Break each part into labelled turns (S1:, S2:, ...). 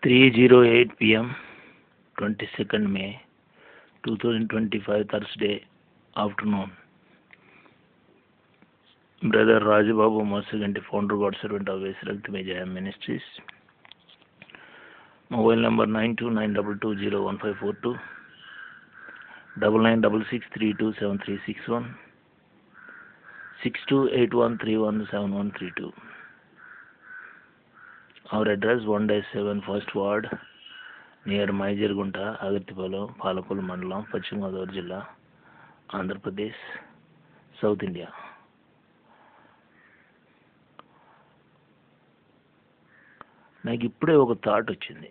S1: 3:08 p.m. 22nd May 2025 Thursday afternoon. Brother Rajababu Mosaganti, founder God servant of Vesaraktimejaya Ministries. Mobile number 9292201542, 9966327361, 6281317132. Our address 1-7 First Ward near Maijergunta, Agartipalem, Palapul Mandalam, Pachima Godavari Jilla, Andhra Pradesh, South India. నాకు ఇప్పుడే ఒక thought వచ్చింది.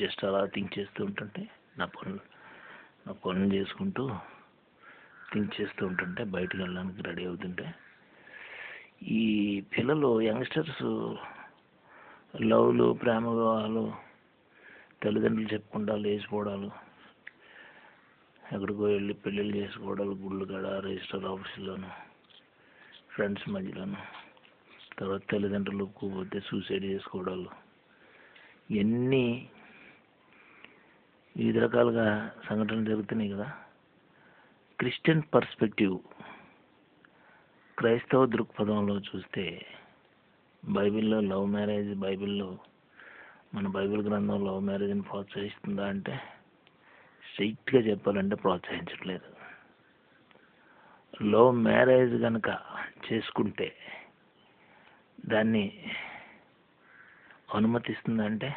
S1: Just అలా think చేస్తూ ఉంటుంటే నా పనులు చేసుకుంటూ థింక్ చేస్తూ ఉంటుంటే బయటకు వెళ్ళడానికి రెడీ అవుతుంటే ఈ పిల్లలు యంగ్స్టర్స్ లవ్లు, ప్రేమ వివాహాలు, తల్లిదండ్రులు చెప్పకుండా లేచిపోవడాలు, ఎక్కడికో వెళ్ళి పెళ్ళిళ్ళు చేసుకోవడాలు, గుళ్ళు కాడ, రిజిస్టర్ ఆఫీసులోను, ఫ్రెండ్స్ మధ్యలోను, తర్వాత తల్లిదండ్రులు ఒప్పుకోకపోతే సూసైడ్ చేసుకోవడాలు, ఇవన్నీ వివిధ రకాలుగా సంఘటనలు జరుగుతున్నాయి కదా. క్రిస్టియన్ పర్స్పెక్టివ్, క్రైస్తవ దృక్పథంలో చూస్తే బైబిల్లో లవ్ మ్యారేజ్, మన బైబిల్ గ్రంథం లవ్ మ్యారేజ్ని ప్రోత్సహిస్తుందా అంటే స్ట్రైట్గా చెప్పాలంటే ప్రోత్సహించట్లేదు. లవ్ మ్యారేజ్ కనుక చేసుకుంటే దాన్ని అనుమతిస్తుందంటే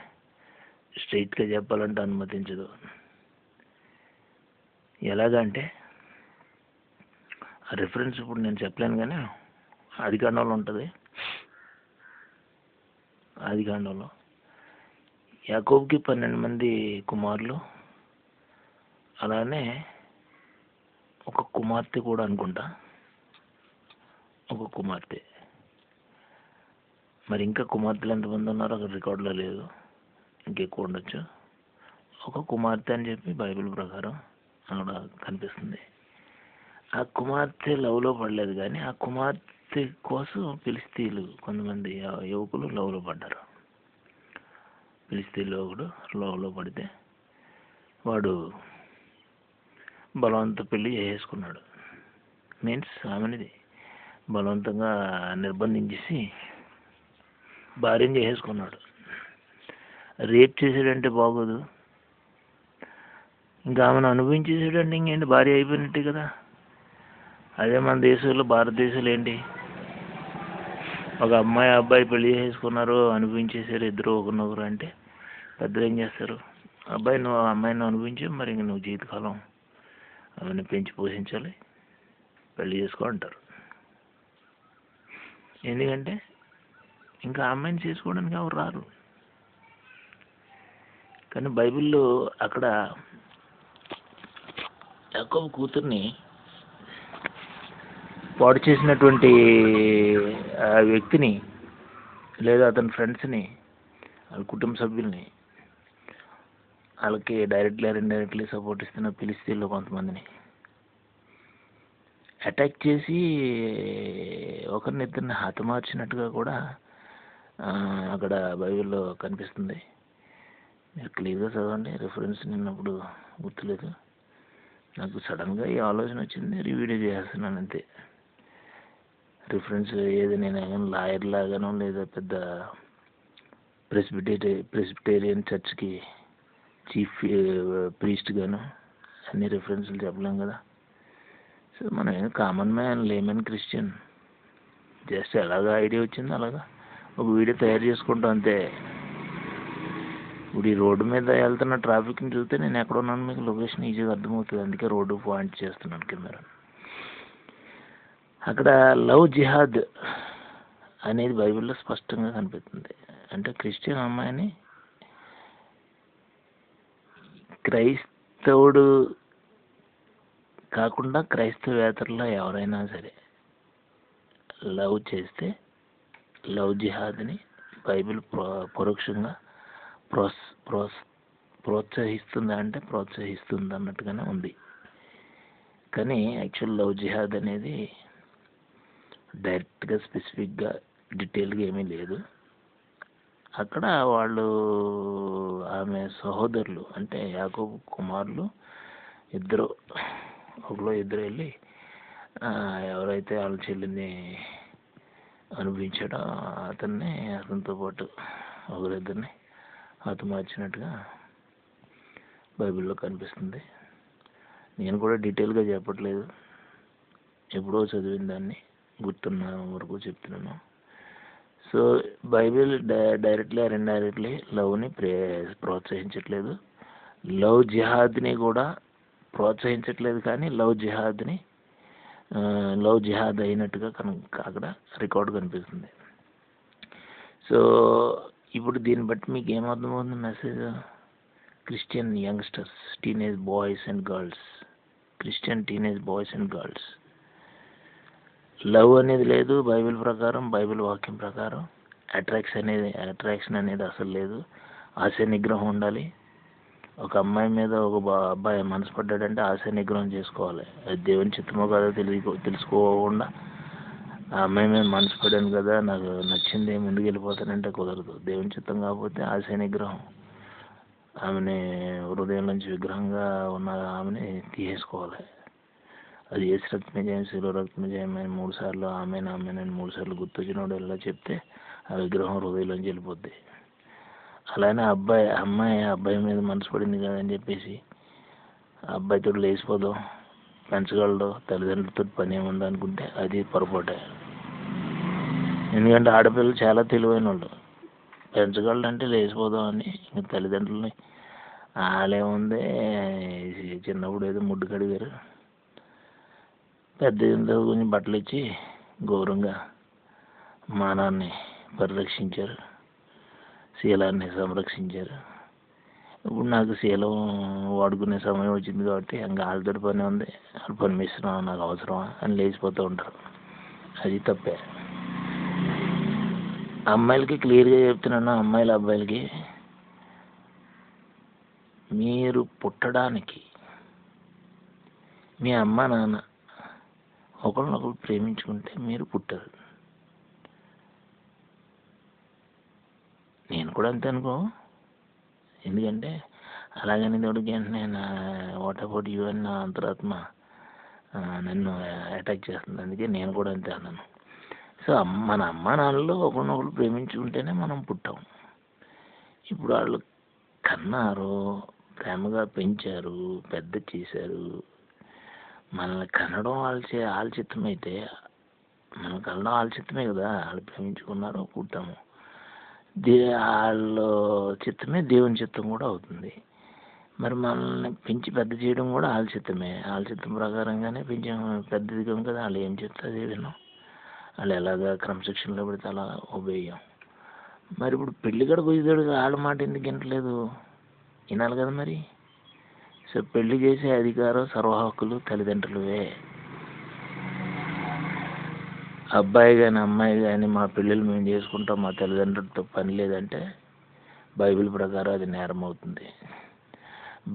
S1: స్ట్రైట్గా చెప్పాలంటే అనుమతించదు. ఎలాగంటే ఆ రిఫరెన్స్ ఇప్పుడు నేను చెప్పలేను, కానీ ఆదికాండంలో ఉంటుంది. ఆదికాండంలో యాకోబుకి 12 మంది కుమారులు, అలానే ఒక కుమార్తె కూడా అనుకుంటా, ఒక కుమార్తె. మరి ఇంకా కుమార్తెలు ఎంతమంది ఉన్నారో అక్కడ రికార్డులో లేదు, ఇంకెక్కువ ఉండొచ్చు. ఒక కుమార్తె అని చెప్పి బైబిల్ ప్రకారం అక్కడ కనిపిస్తుంది. ఆ కుమార్తె లవ్లో పడలేదు, కానీ ఆ కుమార్తె కోసం ఫిలిస్తీన్లు కొంతమంది యువకులు లవ్లో పడ్డారు. ఫిలిస్తీన్లో ఒకడు లవ్లో పడితే వాడు బలవంత పెళ్లి చేసుకున్నాడు. మీన్స్ ఆమెనిది బలవంతంగా నిర్బంధించేసి భార్యను చేసుకున్నాడు. రేప్ చేసాడంటే బాగోదు, ఇంకా ఆమెను అనుభవించేసాడంటే ఇంకేంటి, భార్య అయిపోయినట్టే కదా. అదే మన దేశంలో, భారతదేశంలో ఏంటి, ఒక అమ్మాయి అబ్బాయి పెళ్లి చేసుకున్నారు, అనుభవించేసారు ఇద్దరు ఒకరినొకరు అంటే పెద్దలు ఏం చేస్తారు, అబ్బాయి నువ్వు అమ్మాయిని అనుభవించి మరి ఇంక నువ్వు జీవితకాలం అవన్నీ పెంచి పోషించాలి, పెళ్లి చేసుకో అంటారు. ఎందుకంటే ఇంకా అమ్మాయిని చేసుకోవడానికి ఎవరు రారు. కానీ బైబిల్లో అక్కడ యాకోబు కూతుర్ని పాడు చేసినటువంటి ఆ వ్యక్తిని, లేదా అతని ఫ్రెండ్స్ని, వాళ్ళ కుటుంబ సభ్యుల్ని, వాళ్ళకి డైరెక్ట్లీ ఇండైరెక్ట్లీ సపోర్ట్ ఇస్తున్న ఫిలిస్తీన్లు కొంతమందిని అటాక్ చేసి ఒకరినిద్దరిని హతమార్చినట్టుగా కూడా అక్కడ బైబిల్లో కనిపిస్తుంది. మీరు క్లియర్గా చదవండి. రిఫరెన్స్ నిన్నప్పుడు గుర్తులేదు, నాకు సడన్గా ఈ ఆలోచన వచ్చింది, వీడియో చేస్తున్నాను అంతే. రిఫరెన్స్ ఏది నేను లాయర్ లాగానో లేదా పెద్ద ప్రెస్బిటేరియన్ చర్చ్కి చీఫ్ ప్రీస్ట్ గాను అన్ని రిఫరెన్స్లు చెప్పలేం కదా. సో మనం common man, layman Christian, just ఎలాగా ఐడియా వచ్చిందో అలాగా ఒక వీడియో తయారు చేసుకుంటాం అంతే. ఇప్పుడు ఈ రోడ్డు మీద వెళ్తున్న ట్రాఫిక్ని చూస్తే నేను ఎక్కడ ఉన్నాను మీకు లొకేషన్ ఈజీగా అర్థమవుతుంది. అందుకే రోడ్డు పాయింట్ చేస్తున్నాను కెమెరా. అక్కడ లవ్ జిహాద్ అనేది బైబిల్లో స్పష్టంగా కనిపిస్తుంది. అంటే క్రిస్టియన్ అమ్మాయిని క్రైస్తవుడు కాకుండా క్రైస్తవేతరులో ఎవరైనా సరే లవ్ చేస్తే లవ్ జిహాద్ని బైబిల్ పరోక్షంగా ప్రోత్సహిస్తుందా అంటే ప్రోత్సహిస్తుంది అన్నట్టుగానే ఉంది. కానీ యాక్చువల్ లవ్ జిహాద్ అనేది డైరెక్ట్గా స్పెసిఫిక్గా డీటెయిల్గా ఏమీ లేదు. అక్కడ వాళ్ళు ఆమె సహోదరులు అంటే యాకోబు కుమారులు ఇద్దరు ఇద్దరు వెళ్ళి ఎవరైతే వాళ్ళ చెల్లిని అనుభవించాడో అతనితో పాటు ఒకరిద్దరిని హతమార్చినట్టుగా బైబిల్లో కనిపిస్తుంది. నేను కూడా డీటెయిల్గా చెప్పట్లేదు, ఎప్పుడో చదివిన దాన్ని గుర్తున్న వరకు చెప్తున్నాను. So Bible directly or indirectly లవ్ని ప్రోత్సహించట్లేదు, లవ్ జిహాద్ని కూడా ప్రోత్సహించట్లేదు, కానీ లవ్ జిహాద్ అయినట్టుగా అక్కడ రికార్డు కనిపిస్తుంది. సో ఇప్పుడు దీన్ని బట్టి మీకు ఏమర్థమవుతుంది message? Christian youngsters, teenage boys and girls, love అనేది లేదు బైబిల్ ప్రకారం, బైబిల్ వాక్యం ప్రకారం. అట్రాక్షన్ అనేది అసలు లేదు. ఆశ నిగ్రహం ఉండాలి. ఒక అమ్మాయి మీద ఒక అబ్బాయి మనసు పడ్డాడంటే ఆశ నిగ్రహం చేసుకోవాలి. అది దేవుని చిత్తమో కాదో తెలుసుకోకుండా ఆ అమ్మాయి మీద మనసు పడాను కదా, నాకు నచ్చింది, ముందుకు వెళ్ళిపోతానంటే కుదరదు. దేవుని చిత్తం కాకపోతే ఆశ నిగ్రహం, ఆమెని హృదయం నుంచి విగ్రహంగా ఉన్న ఆమెని తీసేసుకోవాలి. అది ఏసు రక్తమే జయం, శిలువ రక్తమే జయం అని 3 సార్లు ఆమెను 3 సార్లు గుర్తొచ్చినోడు ఎలా చెప్తే ఆ విగ్రహం హృదయంలోంచి వెళ్ళిపోద్ది. అలానే అబ్బాయి మీద మనసు పడింది కదని చెప్పేసి ఆ అబ్బాయితో లేచిపోదాం, పెంచగలడు, తల్లిదండ్రులతో పని ఏముంది అనుకుంటే అది పొరపాటే. ఎందుకంటే ఆడపిల్లలు చాలా తెలివైన వాళ్ళు. పెంచగలడంటే లేచిపోదాం అని ఇంకా తల్లిదండ్రులని వాళ్ళేముంది, చిన్నప్పుడు ఏదో ముడ్డు కడిగారు, పెద్ద కొంచెం బట్టలు ఇచ్చి గౌరవంగా మానాన్ని పరిరక్షించారు, శీలాన్ని సంరక్షించారు. ఇప్పుడు నాకు శీలం వాడుకునే సమయం వచ్చింది కాబట్టి ఇంకా వాళ్ళతో పని ఉంది, వాళ్ళు పర్మిషన్ నాకు అవసరమా అని లేచిపోతూ ఉంటారు. అది తప్పే. అమ్మాయిలకి క్లియర్గా చెప్తున్నాను, అబ్బాయిలకి, మీరు పుట్టడానికి మీ అమ్మ నాన్న ఒకరినొకరు ప్రేమించుకుంటే మీరు పుట్టారు. నేను కూడా అంతే అనుకో. ఎందుకంటే అలాగని తోడికి వెంటనే నా వాట్ అబౌట్ యూ అని నా అంతరాత్మ నన్ను అటాక్ చేస్తుంది. అందుకే నేను కూడా అంతే అన్నాను. సో మన అమ్మ నాన్నలు ఒకరినొకరు ప్రేమించుకుంటేనే మనం పుట్టాం. ఇప్పుడు వాళ్ళు కన్నారు, ప్రేమగా పెంచారు, పెద్ద చేశారు. మనల్ని కనడం వాళ్ళ చిత్తం అయితే మనం కనడం వాళ్ళ చిత్తమే కదా. వాళ్ళు ప్రేమించుకున్నారు, పుట్టాము. వాళ్ళ చిత్తమే దేవుని చిత్తం కూడా అవుతుంది. మరి మనల్ని పెంచి పెద్ద చేయడం కూడా వాళ్ళ చిత్తమే. వాళ్ళ చిత్తం ప్రకారంగానే పెద్దది కదా. వాళ్ళు ఏం చెప్తే అదే విన్నాం. వాళ్ళు ఎలాగా క్రమశిక్షణలో పెడితే అలా ఒబేయం. మరి ఇప్పుడు పెళ్లి కూడా కుదిరాడు, వాళ్ళ మాట ఎందుకు వినట్లేదు? వినాలి కదా మరి. సో పెళ్లి చేసే అధికారం, సర్వ హక్కులు తల్లిదండ్రులవే. అబ్బాయి కానీ అమ్మాయి కానీ మా పెళ్ళిళ్ళు మేము చేసుకుంటాం, మా తల్లిదండ్రులతో పని లేదంటే బైబిల్ ప్రకారం అది నేరం అవుతుంది.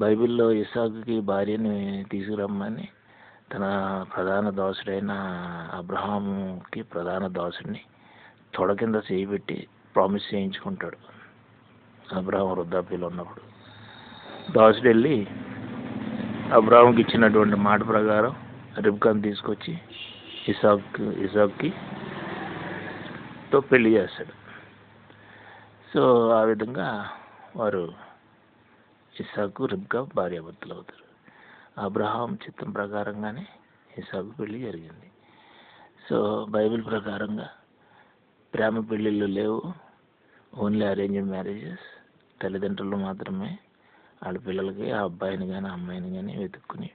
S1: బైబిల్లో ఇస్సాకుకి భార్యని తీసుకురమ్మని తన ప్రధాన దాసుడైన అబ్రహాముకి ప్రధాన దాసుడిని తొడ కింద చేయిబెట్టి ప్రామిస్ చేయించుకుంటాడు. అబ్రహాం వృద్ధాప్యలో ఉన్నప్పుడు దాసుడు వెళ్ళి అబ్రహాంకి ఇచ్చినటువంటి మాట ప్రకారం రిబ్కాను తీసుకొచ్చి ఇసాక్కి తో పెళ్లి చేస్తాడు. సో ఆ విధంగా వారు ఇస్సాకు, రిబ్కా భార్యాభర్తలు అవుతారు. అబ్రహాం చిత్తం ప్రకారంగానే ఇస్సాకు పెళ్లి జరిగింది. సో బైబిల్ ప్రకారంగా ప్రేమ పెళ్ళిళ్ళు లేవు, ఓన్లీ అరేంజ్డ్ మ్యారేజెస్. తల్లిదండ్రులు మాత్రమే వాళ్ళ పిల్లలకి ఆ అబ్బాయిని కానీ అమ్మాయిని కానీ వెతుక్కుని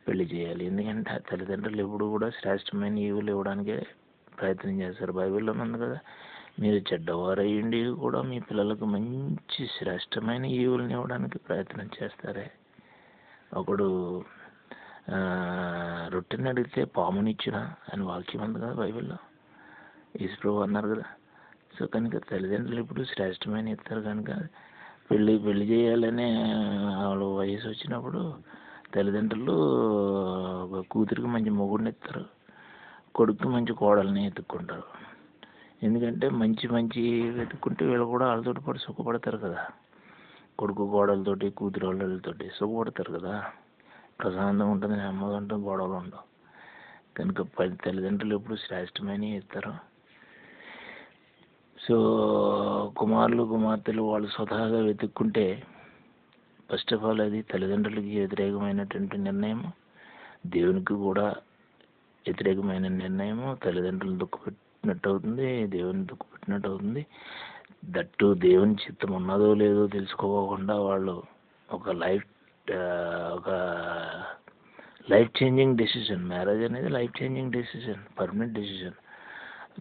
S1: పెళ్లి చేయాలి. ఎందుకంటే ఆ తల్లిదండ్రులు ఎప్పుడు కూడా శ్రేష్టమైన ఈవులు ఇవ్వడానికే ప్రయత్నం చేస్తారు. బైబిల్లోనే ఉంది కదా, మీరు చెడ్డవారు అయ్యుండి కూడా మీ పిల్లలకు మంచి శ్రేష్టమైన ఈవులను ఇవ్వడానికి ప్రయత్నం చేస్తారే. ఒకడు రొట్టెని అడిగితే పామునిచ్చునా అని వాక్యం ఉంది కదా బైబిల్లో, యేసుప్రభు అన్నారు కదా. సో కనుక తల్లిదండ్రులు ఇప్పుడు శ్రేష్టమైన ఇస్తారు. కనుక పెళ్లి చేయాలనే వాళ్ళ వయసు వచ్చినప్పుడు తల్లిదండ్రులు కూతురికి మంచి మొగుడిని ఇస్తారు, కొడుకు మంచి కోడల్ని ఎత్తుక్కుంటారు. ఎందుకంటే మంచి మంచి వెతుక్కుంటే వీళ్ళు కూడా వాళ్ళతోటి పాటు సుఖపడతారు కదా. కొడుకు గోడలతోటి కూతురు వాళ్ళతోటి సుఖపడతారు కదా. ప్రశాంతంగా ఉంటుంది, నెమ్మదిగా ఉంటుంది, గొడవలు ఉండవు. కనుక తల్లిదండ్రులు ఎప్పుడు శ్రేష్టమైనవి ఇస్తారు. సో కుమారులు కుమార్తెలు వాళ్ళు స్వతహాగా వెతుక్కుంటే ఫస్ట్ ఆఫ్ ఆల్ అది తల్లిదండ్రులకి వ్యతిరేకమైనటువంటి నిర్ణయం, దేవునికి కూడా వ్యతిరేకమైన నిర్ణయము. తల్లిదండ్రులు దుఃఖపెట్టినట్టు అవుతుంది, దేవుని దుఃఖపెట్టినట్టు అవుతుంది. దట్టు దేవుని చిత్తం ఉన్నదో లేదో తెలుసుకోకుండా వాళ్ళు ఒక లైఫ్ చేంజింగ్ డెసిషన్, మ్యారేజ్ అనేది life changing decision, permanent decision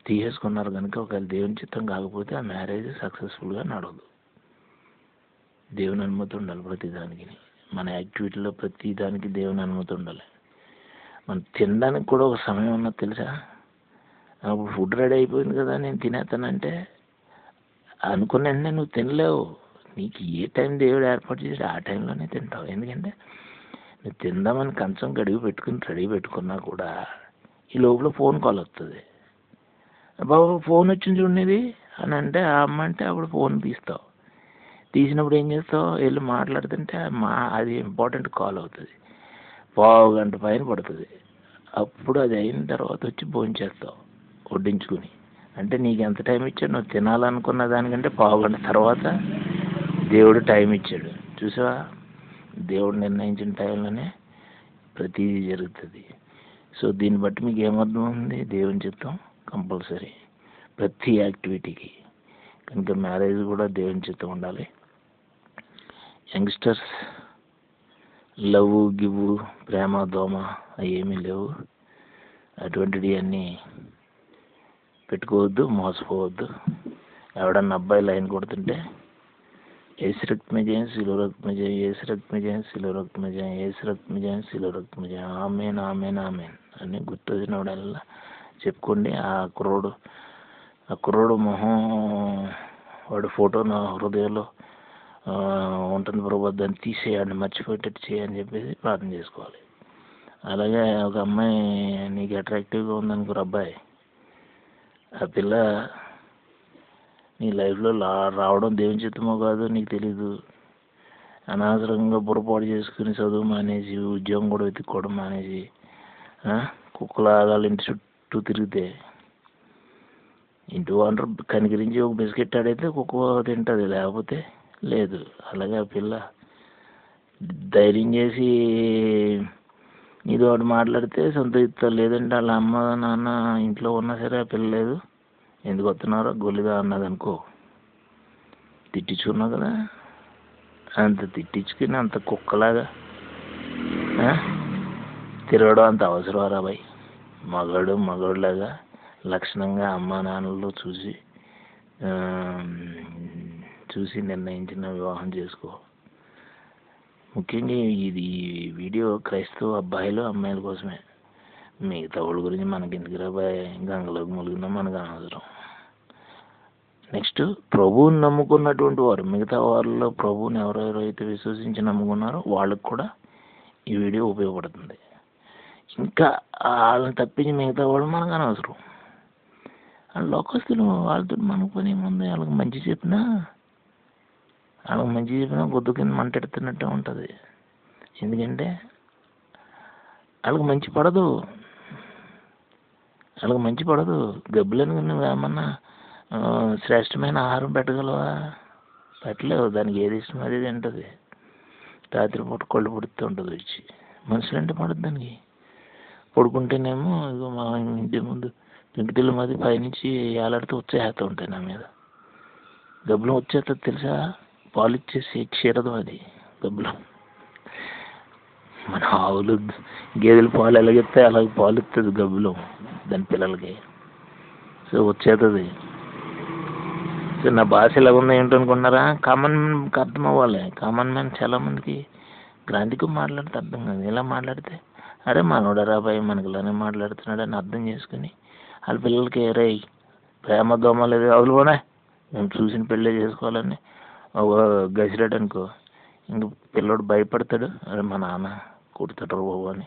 S1: తీసేసుకున్నారు. కనుక ఒకవేళ దేవుని చిత్తం కాకపోతే ఆ మ్యారేజ్ సక్సెస్ఫుల్గా నడవదు. దేవుని అనుమతి ఉండాలి ప్రతిదానికి. మన యాక్టివిటీలో ప్రతిదానికి దేవుని అనుమతి ఉండాలి. మనం తినడానికి కూడా ఒక సమయం ఉన్నది తెలుసా. అప్పుడు ఫుడ్ రెడీ అయిపోయింది కదా, నేను తినేస్తానంటే అనుకున్న వెంటనే నువ్వు తినలేవు. నీకు ఏ టైం దేవుడు ఏర్పాటు చేసి ఆ టైంలోనే తింటావు. ఎందుకంటే నువ్వు తిందామని కంచం గడిగి పెట్టుకుని రెడీ పెట్టుకున్నా కూడా ఈ లోపల ఫోన్ కాల్ వస్తుంది. బాబు ఫోన్ వచ్చింది చూడనిది అని అంటే ఆ అమ్మ అంటే అప్పుడు ఫోన్ తీస్తావు. తీసినప్పుడు ఏం చేస్తావు, వెళ్ళి మాట్లాడుతుంటే అది ఇంపార్టెంట్ కాల్ అవుతుంది. పావు గంట పైన పడుతుంది. అప్పుడు అది అయిన తర్వాత వచ్చి భోంచేస్తావు వడ్డించుకుని. అంటే నీకు ఎంత టైం ఇచ్చాడు, నువ్వు తినాలనుకున్న దానికంటే పావు గంట తర్వాత దేవుడు టైం ఇచ్చాడు. చూసావా, దేవుడు నిర్ణయించిన టైంలోనే ప్రతిదీ జరుగుతుంది. సో దీన్ని బట్టి మీకు ఏమర్థం ఉంది, దేవుని చిత్తం కంపల్సరీ ప్రతి యాక్టివిటీకి. కనుక మ్యారేజ్ కూడా దేవుని చిత్తం ఉండాలి. యంగ్స్టర్స్ లవ్ గివ్ ప్రేమ దోమ ఏమీ లేవు. అటువంటివి అన్నీ పెట్టుకోవద్దు, మోసపోవద్దు. ఎవడన్నా అబ్బాయి లైన్ కొడుతుంటే ఏసు రక్త में जय सिलो रक्त में जय ఏసు రక్త में जय सिलो रक्त में जय ఏసు రక్త में जय सिलो रक्त में जय ఆమేన్ ఆమేన్ ఆమేన్ అని గుర్తొచ్చినప్పుడల్లా చెప్పుకోండి. ఆ కుర్రోడు మొహం వాడు ఫోటో నా హృదయంలో ఉంటుంది ప్రభు, దాన్ని తీసేయాలని మర్చిపోయేటట్టు చేయని చెప్పేసి ప్రార్థన చేసుకోవాలి. అలాగే ఒక అమ్మాయి నీకు అట్రాక్టివ్గా ఉందనుకోరు అబ్బాయి, ఆ పిల్ల నీ లైఫ్లో రావడం దేవుని చిత్తమో కాదో నీకు తెలీదు. అనవసరంగా బుర్రపాటు చేసుకుని చదువు మానేసి ఉద్యోగం కూడా వెతుక్కోవడం మానేసి కుక్కలాగా ఇంటి చుట్టూ తిరిగితే ఇంటి ఓనర్ కనికరించి ఒక బిస్కెట్ ఆడైతే కుక్క తింటుంది, లేకపోతే లేదు. అలాగే ఆ పిల్ల ధైర్యం చేసి నీతో ఒకటి మాట్లాడితే సంతోషిస్తారు. లేదంటే వాళ్ళ అమ్మ నాన్న ఇంట్లో ఉన్నా సరే ఆ పిల్ల లేదు, ఎందుకు వస్తున్నారో గొల్లిగా అన్నది అనుకో, తిట్టించుకున్నావు కదా. అంత తిట్టించుకుని అంత కుక్కలాగా తిరగడం అంత అవసరం రాబాయ్. మగవాడిలాగా లక్షణంగా అమ్మా నాన్నలు చూసి నిర్ణయించిన వివాహం చేసుకో. ముఖ్యంగా ఇది వీడియో క్రైస్తవ అబ్బాయిలు అమ్మాయిల కోసమే. మిగతా వాళ్ళ గురించి మనకి ఎందుకు రాబాయ్, గంగలోకి ములిగినా మనకు అనవసరం. నెక్స్ట్ ప్రభువుని నమ్ముకున్నటువంటి వారు, మిగతా వాళ్ళలో ప్రభువుని ఎవరెవరైతే విశ్వసించి నమ్ముకున్నారో వాళ్ళకు కూడా ఈ వీడియో ఉపయోగపడుతుంది. ఇంకా వాళ్ళని తప్పించి మిగతా వాళ్ళు మనకు అనవసరం. వాళ్ళ లోకస్తులు, వాళ్ళతో మనకు పని ఏముంది. వాళ్ళకి మంచి చెప్పినా గొద్దు కింద మంటెడుతున్నట్టే ఉంటుంది. ఎందుకంటే వాళ్ళకి మంచి పడదు. గబ్బులను నువ్వేమన్నా శ్రేష్టమైన ఆహారం పెట్టగలవా? పెట్టలేవు. దానికి ఏది ఇష్టం అది తింటుంది. రాత్రిపూట కళ్ళు పుడుతూ ఉంటుంది వచ్చి. మనుషులంటే పడదు దానికి. పడుకుంటేనేమో ఇగో మా ఇంటి ముందు పెంకుటిల్లు మాది పైనుంచి ఏలాడితే వచ్చేస్తూ ఉంటాయి నా మీద. గబ్బులం వచ్చేస్తుంది తెలుసా, పాలు ఇచ్చేసి క్షీరదం అది గబ్బులం. మన ఆవులు గేదెలు పాలు ఎలాగెత్తాయి అలాగే పాలు ఇస్తుంది గబ్బులం దాని పిల్లలకి. సో వచ్చేస్తుంది. సో నా భాష ఎలా ఉందో ఏంటనుకున్నారా? కామన్ మ్యాన్కి అర్థం అవ్వాలి. కామన్ మ్యాన్ చాలామందికి గ్రాంధికం మాట్లాడితే అర్థం కాదు. ఇలా మాట్లాడితే అరే మనోడా రాబాయి మనకి ఇలానే మాట్లాడుతున్నాడు అని అర్థం చేసుకుని వాళ్ళ పిల్లలకి రే ప్రేమ దోమ లేదు అవులు కూడా మేము చూసిన పెళ్ళే చేసుకోవాలని ఒక గసిరాడు అనుకో, ఇంక పిల్లోడు భయపడతాడు. అరే మా నాన్న కుడతాడు బాబు అని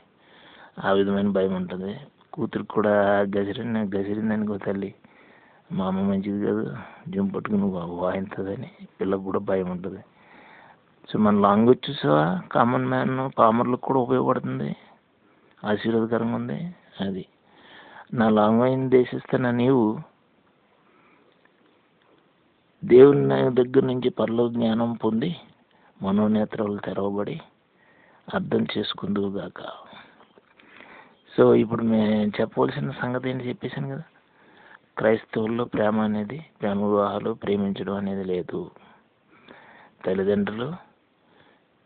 S1: ఆ విధమైన భయం ఉంటుంది. కూతురికి కూడా గసిరింది అనుకో తల్లి, మా అమ్మ మంచిది కాదు, జిమ్ పట్టుకుని వాయింతుందని పిల్లలకు కూడా భయం ఉంటుంది. సో మన లాంగ్వేజ్ చూసావా, కామన్ మ్యాన్ పామర్లకు కూడా ఉపయోగపడుతుంది, ఆశీర్వాదకరంగా ఉంది. అది నా లాంగ్వేజ్ దేశిస్తున్న నీవు దేవుని దగ్గర నుంచి పరలోక జ్ఞానం పొంది మనోనేత్రాలు తెరవబడి అర్థం చేసుకుందువు గాక. సో ఇప్పుడు మేము చెప్పవలసిన సంగతి ఏంటి చెప్పేశాను కదా. క్రైస్తవుల్లో ప్రేమ వివాహాలు ప్రేమించడం అనేది లేదు. తల్లిదండ్రులు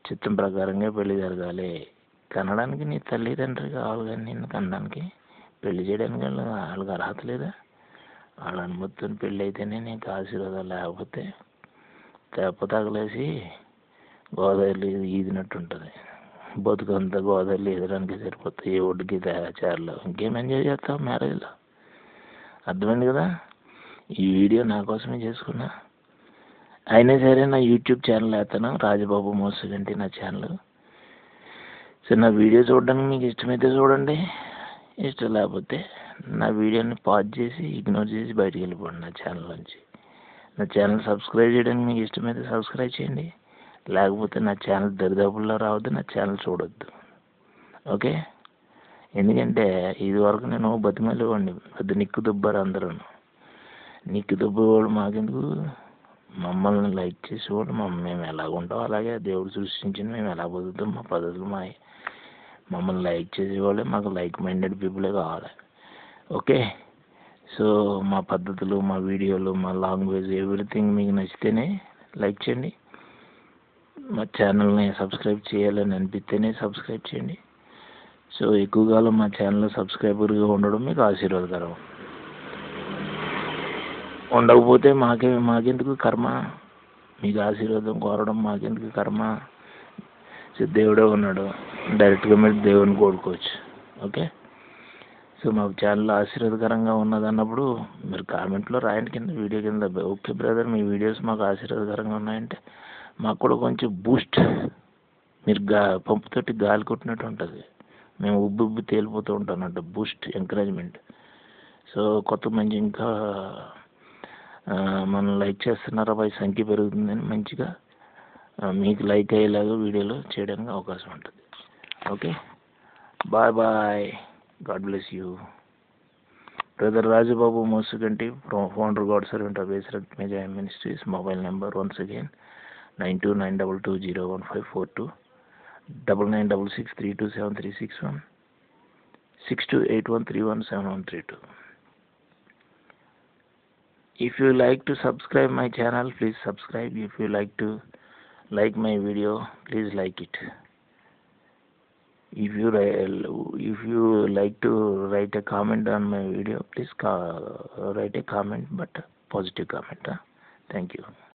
S1: చిత్తం ప్రకారంగా పెళ్లి జరగాలి. కనడానికి నీ తల్లిదండ్రులు కావాలి, కానీ నిన్ను కనడానికి పెళ్లి చేయడానికి వాళ్ళకి అర్హత లేదా? వాళ్ళ అనుమతితో పెళ్ళి అయితేనే నీకు ఆశీర్వాదాలు, లేకపోతే తెప్పతగలేసి గోదావరి ఈదినట్టు ఉంటుంది. బతుకంతా గోదావరి ఈదడానికి సరిపోతాయి. ఏ ఒడ్డుకి చేరలేవు, ఇంకేం ఎంజాయ్ చేస్తావు మ్యారేజ్లో. అర్థమైంది కదా. ఈ వీడియో నా కోసమే చేసుకున్నా. అయినా సరే నా యూట్యూబ్ ఛానల్ వేస్తాను, రాజబాబు మోసగంటి నా ఛానల్. సో నా వీడియో చూడడానికి మీకు ఇష్టమైతే చూడండి, ఇష్టం లేకపోతే నా వీడియోని పాజ్ చేసి ఇగ్నోర్ చేసి బయటికి వెళ్ళిపోండి నా ఛానల్ నుంచి. నా ఛానల్ సబ్స్క్రైబ్ చేయడానికి మీకు ఇష్టమైతే సబ్స్క్రైబ్ చేయండి, లేకపోతే నా ఛానల్ దరిదాపుల్లో రావద్దు, నా ఛానల్ చూడొద్దు. ఓకే. ఎందుకంటే ఇది వరకు నేను బతిమలేవాడిని, పెద్ద నిక్కు దుబ్బారు అందరూ. నిక్కు దుబ్బేవాళ్ళు మాకెందుకు, మమ్మల్ని లైక్ చేసేవాళ్ళు మేము ఎలాగ ఉంటాం అలాగే దేవుడు సృష్టించింది, మేము ఎలా బతుకుతాం, మా పద్ధతులు మమ్మల్ని లైక్ చేసేవాళ్ళే, మాకు లైక్ మైండెడ్ పీపులే కావాలి. ఓకే. సో మా పద్ధతులు, మా వీడియోలు, మా లాంగ్వేజ్, ఎవ్రీథింగ్ మీకు నచ్చితేనే లైక్ చేయండి. మా ఛానల్ని సబ్స్క్రైబ్ చేయాలని అనిపిస్తేనే సబ్స్క్రైబ్ చేయండి. సో ఎక్కువగా మా ఛానల్ సబ్స్క్రైబర్గా ఉండడం మీకు ఆశీర్వాదకరం. ఉండకపోతే మాకెందుకు కర్మ, మీకు ఆశీర్వాదం కోరడం మాకెందుకు కర్మ. సో దేవుడే ఉన్నాడు, డైరెక్ట్గా మీరు దేవుని కోరుకోవచ్చు. ఓకే. సో మాకు ఛానల్ ఆశీర్వాదకరంగా ఉన్నది అన్నప్పుడు మీరు కామెంట్లో రాయండి కింద, వీడియో కింద. ఓకే బ్రదర్, మీ వీడియోస్ మాకు ఆశీర్వాదకరంగా ఉన్నాయంటే మాకు కూడా కొంచెం బూస్ట్, మీరు పంపుతోటి గాలి కొట్టినట్టు ఉంటుంది, మేము ఉబ్బు తేలిపోతూ ఉంటానంట, బూస్ట్, ఎంకరేజ్మెంట్. సో కొత్త మంచి ఇంకా మనం లైక్ చేస్తున్నారా పై సంఖ్య పెరుగుతుందని మంచిగా మీకు లైక్ అయ్యేలాగా వీడియోలు చేయడానికి అవకాశం ఉంటుంది. Okay. Bye bye, God bless you. Brother Rajababu Mosuganti, founder, God servant of బేస్రత్ మెజాయ్ ministries. Mobile number once again 9292201542, 9966327361, 6281317132. If you like to subscribe my channel, please subscribe. If you like to like my video, please like it. If you like to write a comment on my video, please write a comment, but positive comment. Thank you.